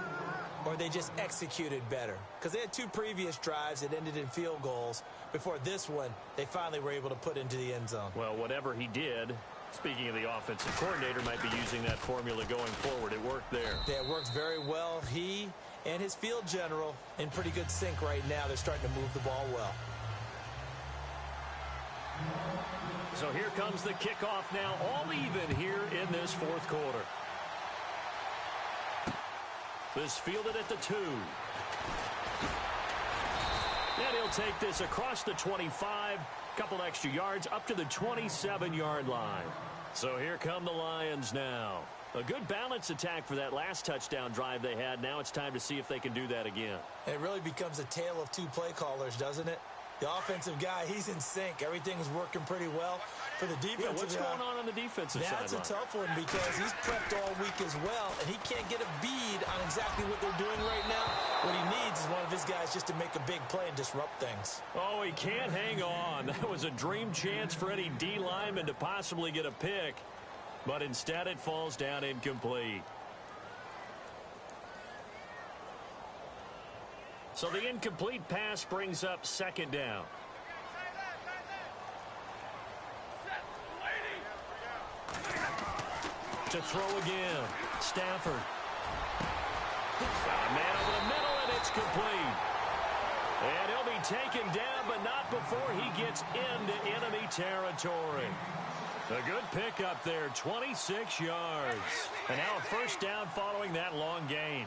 or they just executed better. Because they had 2 previous drives that ended in field goals. Before this one, they finally were able to put into the end zone. Well, whatever he did, speaking of the offensive coordinator, might be using that formula going forward. It worked there. Yeah, it works very well. He and his field general in pretty good sync right now. They're starting to move the ball well. So here comes the kickoff now, all even here in this fourth quarter. This fielded at the 2. And he'll take this across the 25, couple extra yards up to the 27-yard line. So here come the Lions now. A good balance attack for that last touchdown drive they had. Now it's time to see if they can do that again. It really becomes a tale of 2 play callers, doesn't it? The offensive guy, he's in sync. Everything is working pretty well. For the defensive guy, what's going on the defensive side? That's a tough one because he's prepped all week as well, and he can't get a bead on exactly what they're doing right now. What he needs is one of his guys just to make a big play and disrupt things. Oh, he can't hang on. That was a dream chance for any D lineman to possibly get a pick, but instead it falls down incomplete. So the incomplete pass brings up second down. To throw again. Stafford. A man over the middle, and it's complete. And he'll be taken down, but not before he gets into enemy territory. A good pickup there, 26 yards. And now a first down following that long gain.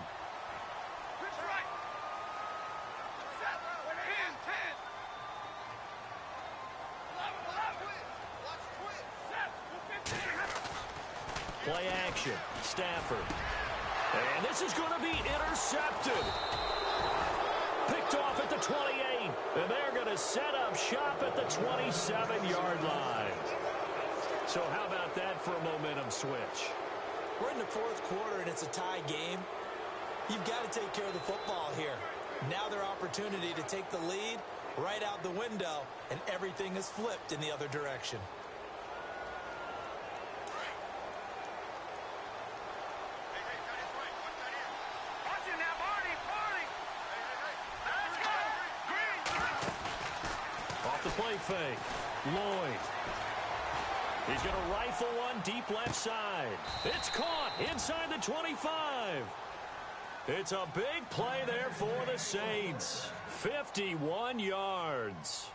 Play action. Stafford. And this is going to be intercepted. Picked off at the 28. And they're going to set up shop at the 27-yard line. So how about that for a momentum switch? We're in the fourth quarter, and it's a tie game. You've got to take care of the football here. Now their opportunity to take the lead right out the window, and everything is flipped in the other direction. Play fake. Lloyd. He's going to rifle one deep left side. It's caught inside the 25. It's a big play there for the Saints. 51 yards.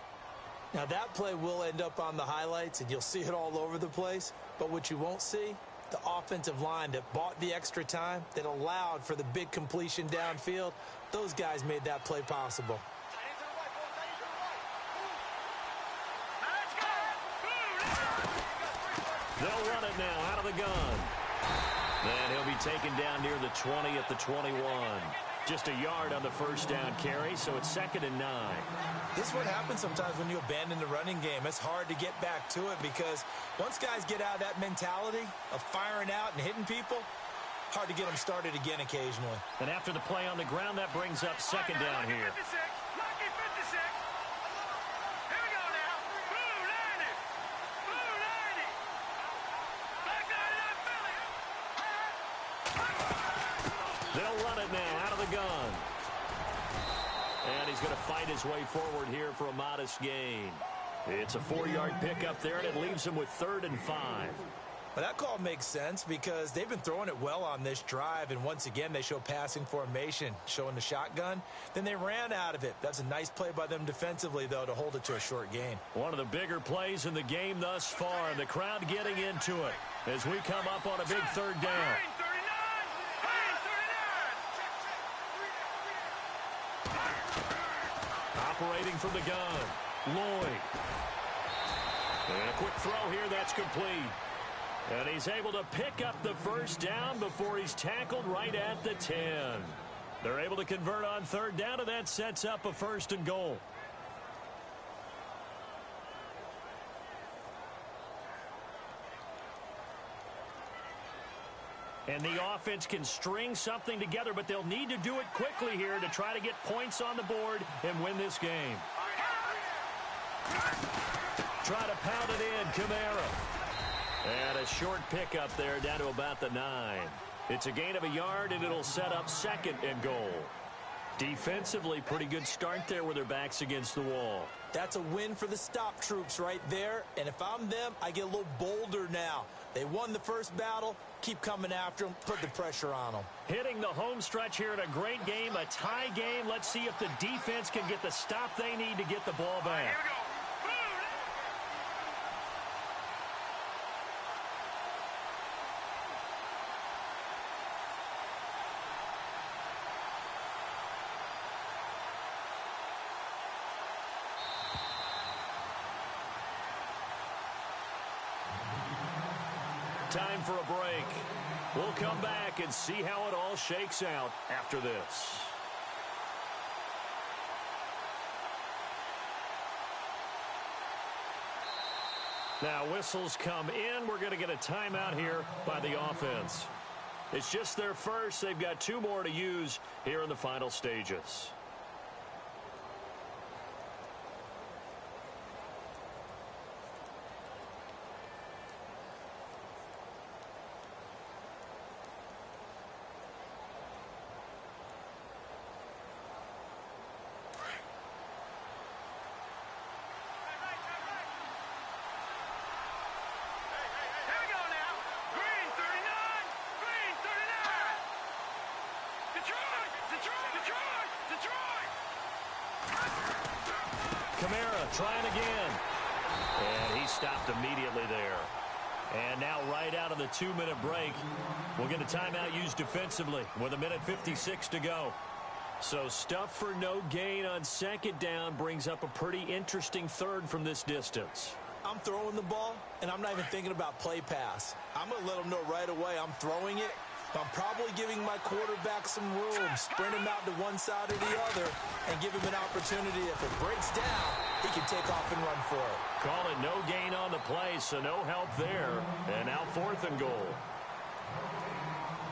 Now that play will end up on the highlights, and you'll see it all over the place. But what you won't see, the offensive line that bought the extra time, that allowed for the big completion downfield, those guys made that play possible. They'll run it now out of the gun. And he'll be taken down near the 20 at the 21. Just a yard on the first down carry, so it's 2nd and 9. This is what happens sometimes when you abandon the running game. It's hard to get back to it because once guys get out of that mentality of firing out and hitting people, hard to get them started again occasionally. And after the play on the ground, that brings up 2nd down here. They'll run it now out of the gun. And he's going to fight his way forward here for a modest gain. It's a 4-yard pickup there, and it leaves him with 3rd and 5. Well, that call makes sense because they've been throwing it well on this drive, and once again they show passing formation, showing the shotgun. Then they ran out of it. That's a nice play by them defensively, though, to hold it to a short gain. One of the bigger plays in the game thus far, and the crowd getting into it as we come up on a big 3rd down. Operating from the gun, Lloyd. And a quick throw here, that's complete. And he's able to pick up the first down before he's tackled right at the 10. They're able to convert on 3rd down, and that sets up a 1st and goal. And the offense can string something together, but they'll need to do it quickly here to try to get points on the board and win this game. Try to pound it in, Kamara. And a short pickup there down to about the 9. It's a gain of a yard, and it'll set up 2nd and goal. Defensively, pretty good start there with their backs against the wall. That's a win for the stop troops right there. And if I'm them, I get a little bolder now. They won the first battle. Keep coming after them. Put the pressure on them. Hitting the home stretch here in a great game, a tie game. Let's see if the defense can get the stop they need to get the ball back. Here we go. Time for a break. We'll come back and see how it all shakes out after this. Now whistles come in. We're going to get a timeout here by the offense. It's just their first. They've got 2 more to use here in the final stages. Kamara trying again. And he stopped immediately there. And now right out of the 2-minute break, we'll get a timeout used defensively with 1:56 to go. So stuff for no gain on 2nd down brings up a pretty interesting 3rd from this distance. I'm throwing the ball, and I'm not even thinking about play pass. I'm going to let them know right away I'm throwing it. I'm probably giving my quarterback some room, sprint him out to one side or the other, and give him an opportunity. If it breaks down, he can take off and run for it. Call it no gain on the play, so no help there. And now 4th and goal.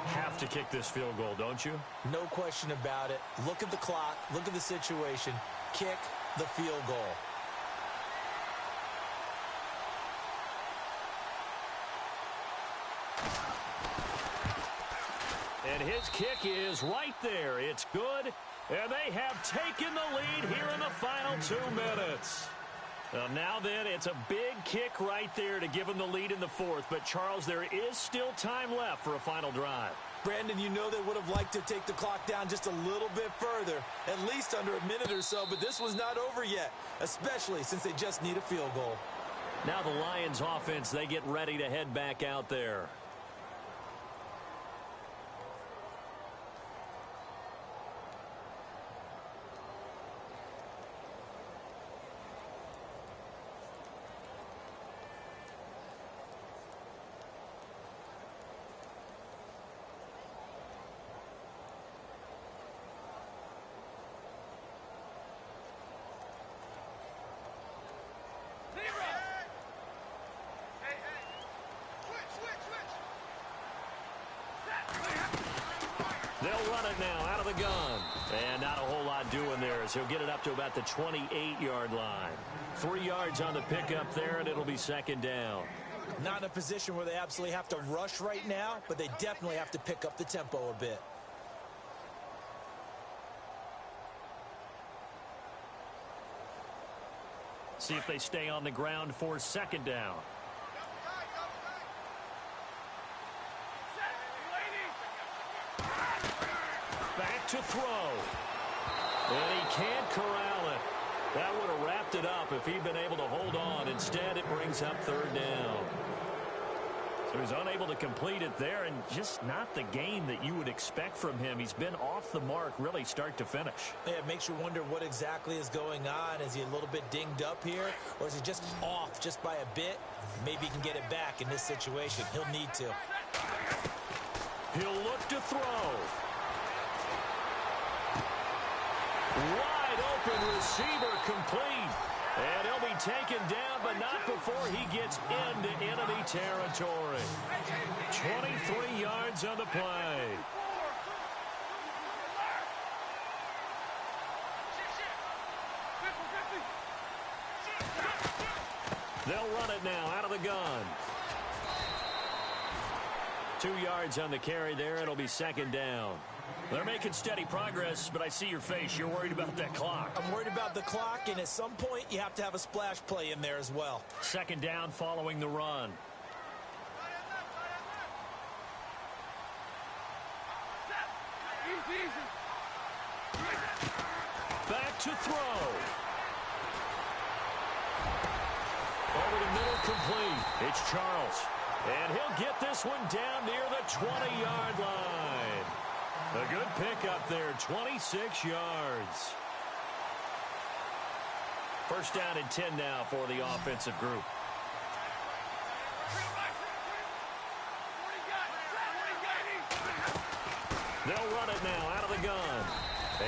Have to kick this field goal, don't you? No question about it. Look at the clock. Look at the situation. Kick the field goal. And his kick is right there. It's good. And they have taken the lead here in the final 2 minutes. Now then, it's a big kick right there to give them the lead in the 4th. But, Charles, there is still time left for a final drive. Brandon, you know they would have liked to take the clock down just a little bit further, at least under a minute or so. But this was not over yet, especially since they just need a field goal. Now the Lions offense, they get ready to head back out there. They'll run it now out of the gun. And not a whole lot doing there as he'll get it up to about the 28-yard line. 3 yards on the pickup there, and it'll be 2nd down. Not in a position where they absolutely have to rush right now, but they definitely have to pick up the tempo a bit. See if they stay on the ground for 2nd down. Back to throw. And he can't corral it. That would have wrapped it up if he'd been able to hold on. Instead, it brings up 3rd down. So he's unable to complete it there, and just not the game that you would expect from him. He's been off the mark really start to finish. Yeah, it makes you wonder what exactly is going on. Is he a little bit dinged up here, or is he just off just by a bit? Maybe he can get it back in this situation. He'll need to. He'll look to throw. Wide open receiver complete. And he'll be taken down, but not before he gets into enemy territory. 23 yards on the play. They'll run it now out of the gun. 2 yards on the carry there. It'll be second down. They're making steady progress, but I see your face. You're worried about that clock. I'm worried about the clock, and at some point, you have to have a splash play in there as well. Second down following the run. Back to throw. Over the middle, complete. It's Charles. And he'll get this one down near the 20-yard line. A good pickup there, 26 yards. First down and 10 now for the offensive group. They'll run it now out of the gun.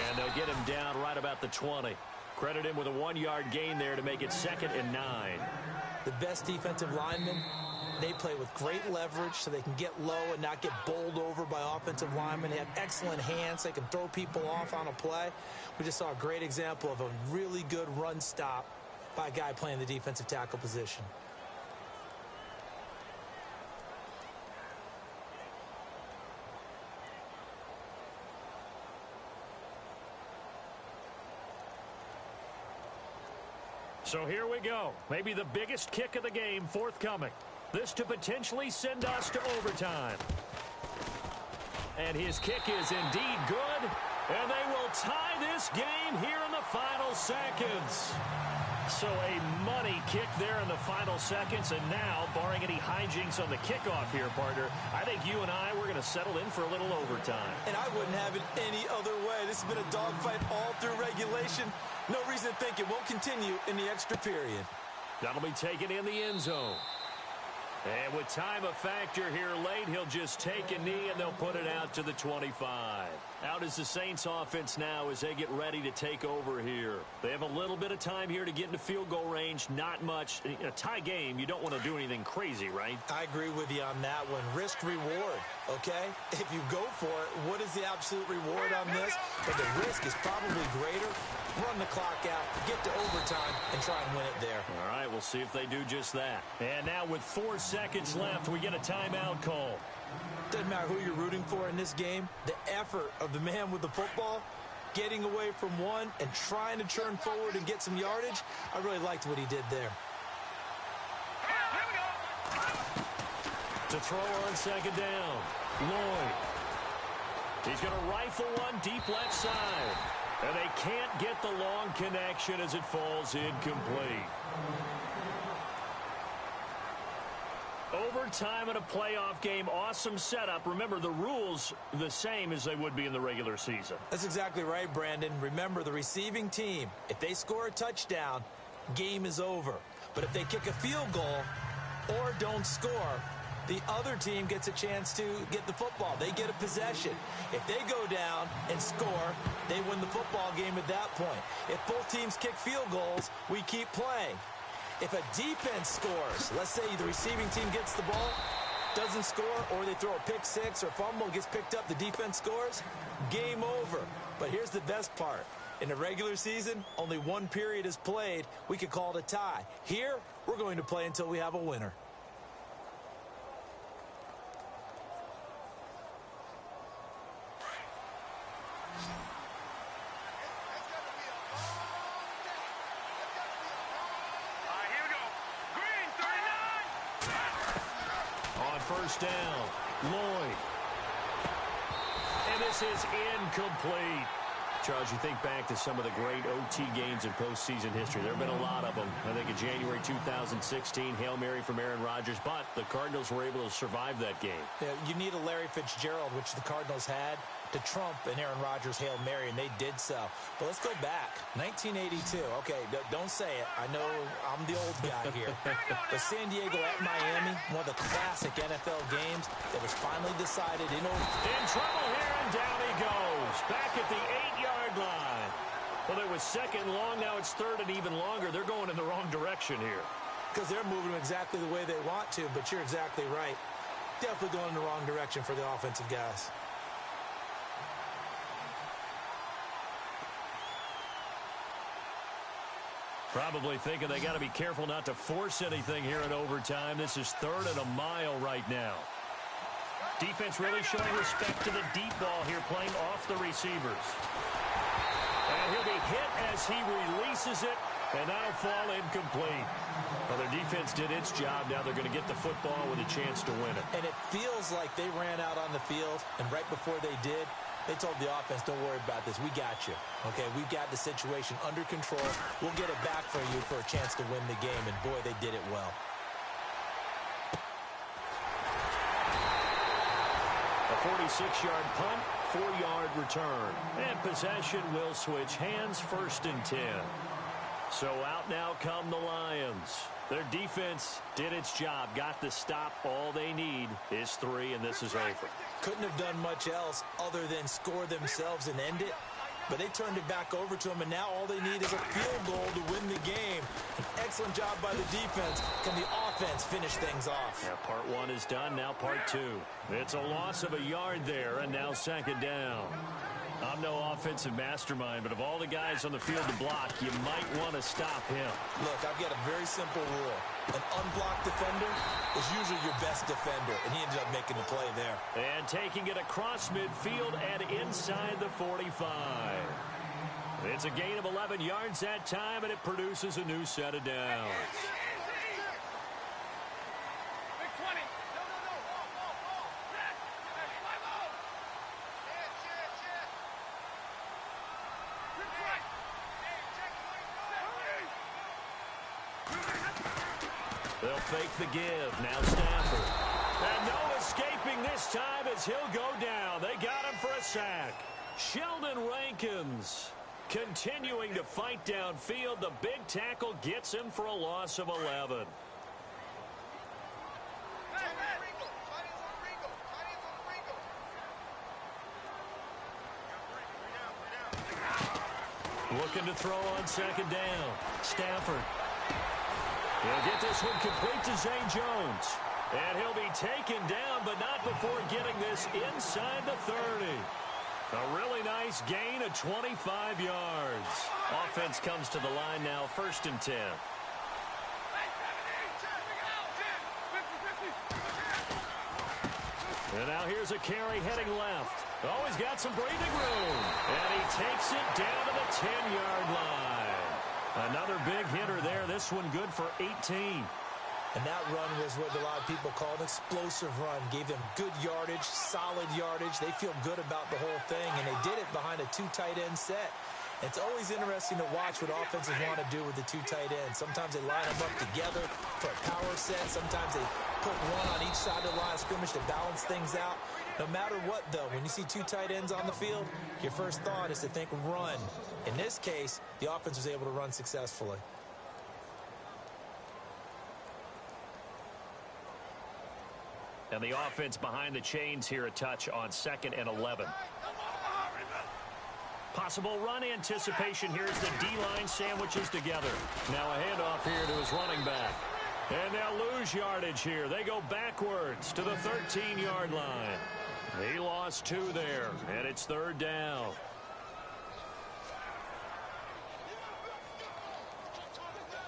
And they'll get him down right about the 20. Credit him with a 1-yard gain there to make it 2nd and 9. The best defensive linemen, they play with great leverage so they can get low and not get bowled over by offensive linemen. They have excellent hands. They can throw people off on a play. We just saw a great example of a really good run stop by a guy playing the defensive tackle position. So here we go. Maybe the biggest kick of the game forthcoming. This to potentially send us to overtime. And his kick is indeed good. And they will tie this game here in the final seconds. So a money kick there in the final seconds. And now, barring any hijinks on the kickoff here, partner, I think you and I, we're going to settle in for a little overtime. And I wouldn't have it any other way. This has been a dogfight all through regulation. No reason to think it won't continue in the extra period. That'll be taken in the end zone. And with time a factor here late, he'll just take a knee and they'll put it out to the 25. Out is the Saints offense now as they get ready to take over here. They have a little bit of time here to get into field goal range, not much. In a tie game, you don't want to do anything crazy, right? I agree with you on that one. Risk reward, okay? If you go for it, what is the absolute reward on this? But the risk is probably greater. Run the clock out, get to overtime, and try and win it there. All right, we'll see if they do just that. And now with 4 seconds left, we get a timeout call. Doesn't matter who you're rooting for in this game. The effort of the man with the football, getting away from one and trying to turn forward and get some yardage, I really liked what he did there. To throw on second down, Lloyd. He's going to rifle one deep left side. And they can't get the long connection as it falls incomplete. Overtime in a playoff game, awesome setup. Remember, the rules the same as they would be in the regular season. That's exactly right, Brandon. Remember, the receiving team, if they score a touchdown, game is over. But if they kick a field goal or don't score, the other team gets a chance to get the football. They get a possession. If they go down and score, they win the football game at that point. If both teams kick field goals, we keep playing. If a defense scores, let's say the receiving team gets the ball, doesn't score, or they throw a pick six or fumble, gets picked up, the defense scores, game over. But here's the best part. In the regular season, only one period is played. We could call it a tie. Here, we're going to play until we have a winner. First down, Lloyd. And this is incomplete. Charles, you think back to some of the great OT games in postseason history. There have been a lot of them. I think in January 2016, Hail Mary from Aaron Rodgers, but the Cardinals were able to survive that game. Yeah, you need a Larry Fitzgerald, which the Cardinals had, to trump an Aaron Rodgers Hail Mary, and they did so. But let's go back. 1982. Okay, don't say it. I know I'm the old guy here. But San Diego at Miami, one of the classic NFL games that was finally decided in trouble here, and down he goes. Back at the 8-yard line. Well, there was second long. Now it's third and even longer. They're going in the wrong direction here. Because they're moving exactly the way they want to, but you're exactly right. Definitely going in the wrong direction for the offensive guys. Probably thinking they got to be careful not to force anything here in overtime. This is third and a mile right now. Defense really showing respect to the deep ball here, playing off the receivers. And he'll be hit as he releases it, and that'll fall incomplete. Well, their defense did its job. Now they're going to get the football with a chance to win it. And it feels like they ran out on the field, and right before they did, they told the offense, don't worry about this. We got you. Okay, we've got the situation under control. We'll get it back for you for a chance to win the game. And, boy, they did it well. A 46-yard punt, 4-yard return. And possession will switch hands, 1st and 10. So out now come the Lions. Their defense did its job, got the stop. All they need is 3, and this is over. Couldn't have done much else other than score themselves and end it. But they turned it back over to them, and now all they need is a field goal to win the game. An excellent job by the defense. Can the offense finish things off? Yeah, part 1 is done, now part 2. It's a loss of a yard there, and now 2nd down. I'm no offensive mastermind, but of all the guys on the field to block, you might want to stop him. Look, I've got a very simple rule. An unblocked defender is usually your best defender, and he ended up making the play there. And taking it across midfield and inside the 45. It's a gain of 11 yards that time, and it produces a new set of downs. They'll fake the give. Now Stafford. And no escaping this time as he'll go down. They got him for a sack. Sheldon Rankins continuing to fight downfield. The big tackle gets him for a loss of 11. Looking to throw on 2nd down. Stafford. He'll get this one complete to Zay Jones. And he'll be taken down, but not before getting this inside the 30. A really nice gain of 25 yards. Offense comes to the line now, 1st and 10. And now here's a carry heading left. Oh, he's got some breathing room. And he takes it down to the 10-yard line. Another big hitter there. This one good for 18. And that run was what a lot of people call an explosive run. Gave them good yardage, solid yardage. They feel good about the whole thing, and they did it behind a 2 tight end set. It's always interesting to watch what offenses want to do with the 2 tight ends. Sometimes they line them up together for a power set. Sometimes they put one on each side of the line of scrimmage to balance things out. No matter what, though, when you see 2 tight ends on the field, your first thought is to think run. In this case, the offense was able to run successfully. And the offense behind the chains here a touch on 2nd and 11. Possible run anticipation here as the D-line sandwiches together. Now a handoff here to his running back. And they'll lose yardage here. They go backwards to the 13-yard line. He lost 2 there, and it's 3rd down.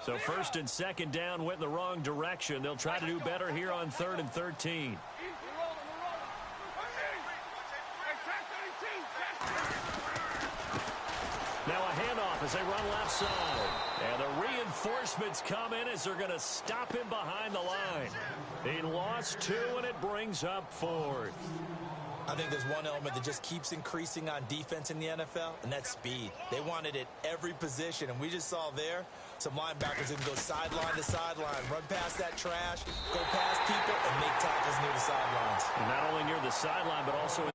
So 1st and 2nd down went in the wrong direction. They'll try to do better here on 3rd and 13. Now a handoff as they run left side. And the reinforcements come in as they're going to stop him behind the line. He lost 2, and it brings up 4th. I think there's one element that just keeps increasing on defense in the NFL, and that's speed. They want it at every position, and we just saw there some linebackers that can go sideline to sideline, run past that trash, go past people, and make tackles near the sidelines. And not only near the sideline, but also